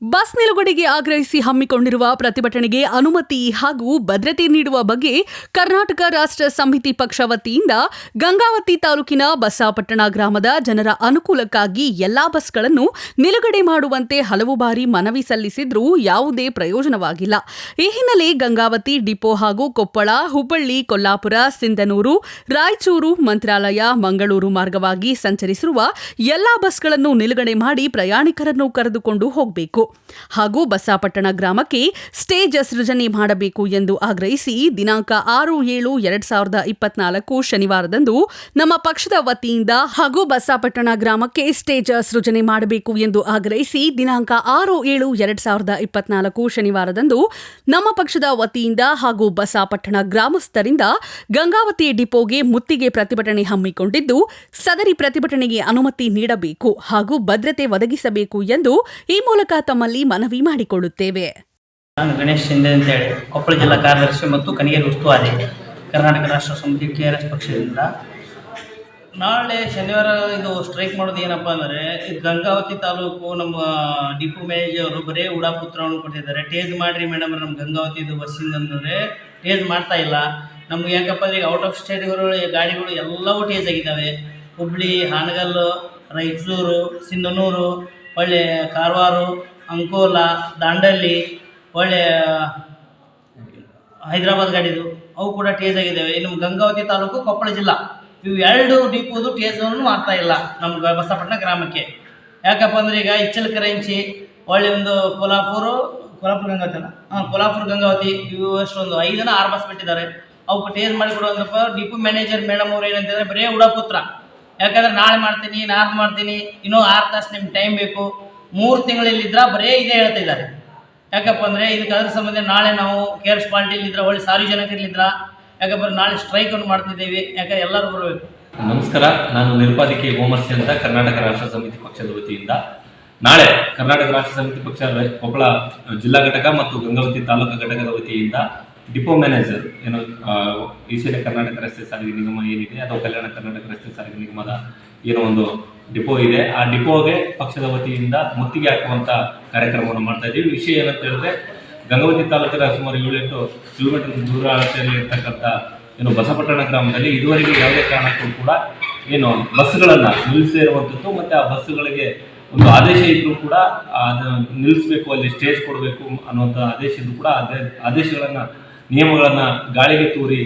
Bus ನಿಲುಗಡೆಗೆ ಆಗ್ರಹಿಸಿ ಹಮ್ಮಿಕೊಂಡಿರುವ ಪ್ರತಿಭಟನೆಗೆ ಅನುಮತಿ ಹಾಗೂ ಭದ್ರತೆ ನೀಡುವ ಬಗ್ಗೆ ಕರ್ನಾಟಕ ರಾಷ್ಟ್ರ ಸಮಿತಿ ಪಕ್ಷ ವತಿಯಿಂದ ಗಂಗಾವತಿ ತಾಲೂಕಿನ ಬಸಾಪಟ್ಟಣ ಗ್ರಾಮದ ಜನರ ಅನುಕೂಲಕ್ಕಾಗಿ ಎಲ್ಲಾ ಬಸ್ಗಳನ್ನು ನಿಲುಗಡೆ ಮಾಡುವಂತೆ ಹಲವು ಬಾರಿ ಮನವಿ ಸಲ್ಲಿಸಿದ್ರೂ ಯಾವುದೇ ಪ್ರಯೋಜನವಾಗಿಲ್ಲ. ಈ ಹಿನ್ನೆಲೆ ಗಂಗಾವತಿ ಡಿಪೋ ಹಾಗೂ ಕೊಪ್ಪಳ, ಹುಬ್ಬಳ್ಳಿ, ಕೊಲ್ಲಾಪುರ, ಸಿಂಧನೂರು, ರಾಯಚೂರು, ಮಂತ್ರಾಲಯ, ಮಂಗಳೂರು ಮಾರ್ಗವಾಗಿ ಸಂಚರಿಸಿರುವ ಎಲ್ಲಾ ಬಸ್ಗಳನ್ನು ನಿಲುಗಡೆ ಮಾಡಿ ಪ್ರಯಾಣಿಕರನ್ನು ಕರೆದುಕೊಂಡು ಹೋಗಬೇಕು ಹಾಗೂ ಬಸಾಪಟ್ಟಣ ಗ್ರಾಮಕ್ಕೆ ಸ್ಟೇಜ್ ಸೃಜನೆ ಮಾಡಬೇಕು ಎಂದು ಆಗ್ರಹಿಸಿ ದಿನಾಂಕ 6/7/2024 ಶನಿವಾರದಂದು ನಮ್ಮ ಪಕ್ಷದ ವತಿಯಿಂದ ಹಾಗೂ ಬಸಾಪಟ್ಟಣ ಗ್ರಾಮಕ್ಕೆ ಸ್ಟೇಜ್ ಸೃಜನೆ ಮಾಡಬೇಕು ಎಂದು ಆಗ್ರಹಿಸಿ ದಿನಾಂಕ 6/7/2024 ಶನಿವಾರದಂದು ನಮ್ಮ ಪಕ್ಷದ ವತಿಯಿಂದ ಹಾಗೂ ಬಸಾಪಟ್ಟಣ ಗ್ರಾಮಸ್ಥರಿಂದ ಗಂಗಾವತಿ ಡಿಪೋಗೆ ಮುತ್ತಿಗೆ ಪ್ರತಿಭಟನೆ ಹಮ್ಮಿಕೊಂಡಿದ್ದು, ಸದರಿ ಪ್ರತಿಭಟನೆಗೆ ಅನುಮತಿ ನೀಡಬೇಕು ಹಾಗೂ ಭದ್ರತೆ ಒದಗಿಸಬೇಕು ಎಂದು ಈ ಮೂಲಕ ತಮ್ಮಲ್ಲಿ ಮನವಿ ಮಾಡಿಕೊಳ್ಳುತ್ತೇವೆ. ನಾನು ಗಣೇಶ್ ಶಿಂದೆ ಅಂತೇಳಿ ಕೊಪ್ಪಳ ಜಿಲ್ಲಾ ಕಾರ್ಯದರ್ಶಿ ಮತ್ತು ಕನಿಗೇರಿ ಉಸ್ತುವಾರಿ ಕರ್ನಾಟಕ ರಾಷ್ಟ್ರ ಸಮಿತಿ KRS ಪಕ್ಷದಿಂದ ನಾಳೆ ಶನಿವಾರ ಇದು ಸ್ಟ್ರೈಕ್ ಮಾಡೋದು ಏನಪ್ಪ ಅಂದರೆ, ಗಂಗಾವತಿ ತಾಲೂಕು ನಮ್ಮ ಡಿಪೋ ಮ್ಯಾನೇಜರು ಬರೀ ಉಡಾಪುತ್ರವನ್ನು ಕೊಟ್ಟಿದ್ದಾರೆ. ಟೇಜ್ ಮಾಡಿರಿ ಮೇಡಮ್, ನಮ್ಮ ಗಂಗಾವತಿದು ಬಸ್ಸಿಂದ ಅಂದರೆ ಟೇಜ್ ಮಾಡ್ತಾ ಇಲ್ಲ. ನಮ್ಗೆ ಯಾಕಪ್ಪ ಅಂದರೆ ಈಗ ಔಟ್ ಆಫ್ ಸ್ಟೇಟ್ಗಳು ಗಾಡಿಗಳು ಎಲ್ಲವೂ ಟೇಜ್ ಆಗಿದ್ದಾವೆ. ಹುಬ್ಬಳ್ಳಿ, ಹಾನಗಲ್ಲು, ರಾಯಚೂರು, ಸಿಂಧನೂರು, ಒಳ್ಳೆ ಕಾರವಾರ, ಅಂಕೋಲ, ದಾಂಡಲ್ಲಿ, ಒಳ್ಳೆ ಹೈದರಾಬಾದ್ ಗಾಡಿದು ಅವು ಕೂಡ ಟೇಜ್ ಆಗಿದ್ದಾವೆ. ಇನ್ನು ಗಂಗಾವತಿ ತಾಲೂಕು, ಕೊಪ್ಪಳ ಜಿಲ್ಲಾ ಇವು ಎರಡು ಡಿಪೋದು ಟೇಜನ್ನು ಮಾಡ್ತಾ ಇಲ್ಲ ನಮ್ಮ ಬಸಾಪಟ್ಟಣ ಗ್ರಾಮಕ್ಕೆ. ಯಾಕಪ್ಪ ಅಂದರೆ ಈಗ ಇಚ್ಚಲಕರಂಚಿ, ಒಳ್ಳೆ ಒಂದು ಕೊಲ್ಲಾಪುರ ಗಂಗಾವತಿ ಅಲ್ಲ, ಕೊಲ್ಲಾಪುರ ಗಂಗಾವತಿ ಇವು ಅಷ್ಟೊಂದು 5-6 ಬಸ್ ಬಿಟ್ಟಿದ್ದಾರೆ. ಅವಕ್ಕೆ ಟೇಜ್ ಮಾಡಿಕೊಡುವಂತಪ್ಪ ಡಿಪೋ ಮ್ಯಾನೇಜರ್ ಮೇಡಮ್ ಅವ್ರು ಏನಂತಿದ್ದಾರೆ, ಬರೀ ಉಡಾಪುತ್ರ. ಯಾಕಂದರೆ ನಾಳೆ ಮಾಡ್ತೀನಿ, ನಾಡ್ದು ಮಾಡ್ತೀನಿ, ಇನ್ನೂ 6 ತಾಸು ನಿಮ್ಗೆ ಟೈಮ್ ಬೇಕು, 3 ತಿಂಗಳಲ್ಲಿದ್ದರೆ ಬರೀ ಇದೇ ಹೇಳ್ತಾ ಇದ್ದಾರೆ. ಯಾಕಪ್ಪ ಅಂದರೆ ಇದಕ್ಕೆ ಅದರ ಸಂಬಂಧ ನಾಳೆ ನಾವು KRS ಪಾರ್ಟಿಯಲ್ಲಿದ್ದರೆ ಒಳ್ಳೆ ಸಾರ್ವಜನಿಕರಲ್ಲಿದ್ದರೆ, ಯಾಕಂದ್ರೆ ನಾಳೆ ಸ್ಟ್ರೈಕನ್ನು ಮಾಡ್ತಿದ್ದೇವೆ. ಯಾಕಂದ್ರೆ ಎಲ್ಲರೂ ಬರಬೇಕು. ನಮಸ್ಕಾರ, ನಾನು ನಿರ್ಪಾದಿಕೆ ಗೋಮರ್ಸಿ ಅಂತ ಕರ್ನಾಟಕ ರಾಷ್ಟ್ರ ಸಮಿತಿ ಪಕ್ಷದ ವತಿಯಿಂದ ನಾಳೆ ಕರ್ನಾಟಕ ರಾಷ್ಟ್ರ ಸಮಿತಿ ಪಕ್ಷ ಕೊಪ್ಪಳ ಜಿಲ್ಲಾ ಘಟಕ ಮತ್ತು ಗಂಗಾವತಿ ತಾಲೂಕು ಘಟಕದ ವತಿಯಿಂದ ಡಿಪೋ ಮ್ಯಾನೇಜರ್ ಏನು ಈಶಾನ್ಯ ಕರ್ನಾಟಕ ರಸ್ತೆ ಸಾರಿಗೆ ನಿಗಮ ಏನಿದೆ, ಅಥವಾ ಕಲ್ಯಾಣ ಕರ್ನಾಟಕ ರಸ್ತೆ ಸಾರಿಗೆ ನಿಗಮದ ಏನೋ ಒಂದು ಡಿಪೋ ಇದೆ, ಆ ಡಿಪೋಗೆ ಪಕ್ಷದ ವತಿಯಿಂದ ಮುತ್ತಿಗೆ ಹಾಕುವಂಥ ಕಾರ್ಯಕ್ರಮವನ್ನು ಮಾಡ್ತಾ ಇದ್ದೀವಿ. ವಿಷಯ ಏನಂತ ಹೇಳಿದ್ರೆ, ಗಂಗಾವತಿ ತಾಲೂಕಿನ ಸುಮಾರು 7-8 ಕಿಲೋಮೀಟರ್ ದೂರದಲ್ಲಿ ಇರ್ತಕ್ಕಂಥ ಏನು ಬಸಪಟ್ಟಣ ಗ್ರಾಮದಲ್ಲಿ ಇದುವರೆಗೆ ಯಾವುದೇ ಕಾರಣಕ್ಕೂ ಕೂಡ ಏನು ಬಸ್ಗಳನ್ನು ನಿಲ್ಲಿಸದೇ ಇರುವಂಥದ್ದು, ಮತ್ತು ಆ ಬಸ್ಸುಗಳಿಗೆ ಒಂದು ಆದೇಶ ಇದ್ದರೂ ಕೂಡ ಅದನ್ನು ನಿಲ್ಲಿಸಬೇಕು, ಅಲ್ಲಿ ಸ್ಟೇಜ್ ಕೊಡಬೇಕು ಅನ್ನುವಂಥ ಆದೇಶ ಇದ್ದರೂ ಕೂಡ ಆದೇಶಗಳನ್ನು, ನಿಯಮಗಳನ್ನು ಗಾಳಿಗೆ ತೂರಿ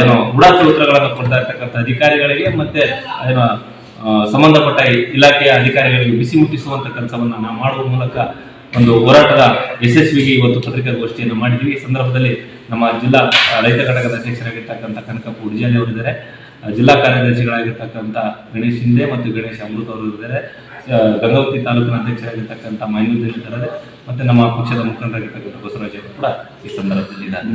ಏನೋ ಉಡಾಸೂತ್ರಗಳನ್ನು ಕೊಡ್ತಾ ಇರ್ತಕ್ಕಂಥ ಅಧಿಕಾರಿಗಳಿಗೆ ಮತ್ತು ಏನೋ ಸಂಬಂಧಪಟ್ಟ ಇಲಾಖೆಯ ಅಧಿಕಾರಿಗಳಿಗೆ ಬಿಸಿ ಮುಟ್ಟಿಸುವಂಥ ಕೆಲಸವನ್ನು ನಾವು ಮಾಡುವ ಮೂಲಕ ಒಂದು ಹೋರಾಟದ ಯಶಸ್ವಿಗೆ ಇವತ್ತು ಪತ್ರಿಕಾಗೋಷ್ಠಿಯನ್ನು ಮಾಡಿದ್ವಿ. ಈ ಸಂದರ್ಭದಲ್ಲಿ ನಮ್ಮ ಜಿಲ್ಲಾ ರೈತ ಘಟಕದ ಅಧ್ಯಕ್ಷರಾಗಿರ್ತಕ್ಕಂಥ ಕನಕಪ್ಪ ಉಡಿಜಾಲಿ ಅವರಿದ್ದಾರೆ, ಜಿಲ್ಲಾ ಕಾರ್ಯದರ್ಶಿಗಳಾಗಿರ್ತಕ್ಕಂಥ ಗಣೇಶ್ ಶಿಂದೆ ಮತ್ತು ಗಣೇಶ್ ಅಮೃತ್ ಅವರು ಇದ್ದಾರೆ, ಗಂಗಾವತಿ ತಾಲೂಕಿನ ಅಧ್ಯಕ್ಷರಾಗಿರ್ತಕ್ಕಂಥ ಮೈನುದ್ದೀನ್ ಇದ್ದಾರೆ, ಮತ್ತು ನಮ್ಮ ಪಕ್ಷದ ಮುಖಂಡರಾಗಿರ್ತಕ್ಕಂಥ ಬಸವರಾಜ್ ಅವರು ಕೂಡ ಈ ಸಂದರ್ಭದಲ್ಲಿ ಇದ್ದಾರೆ.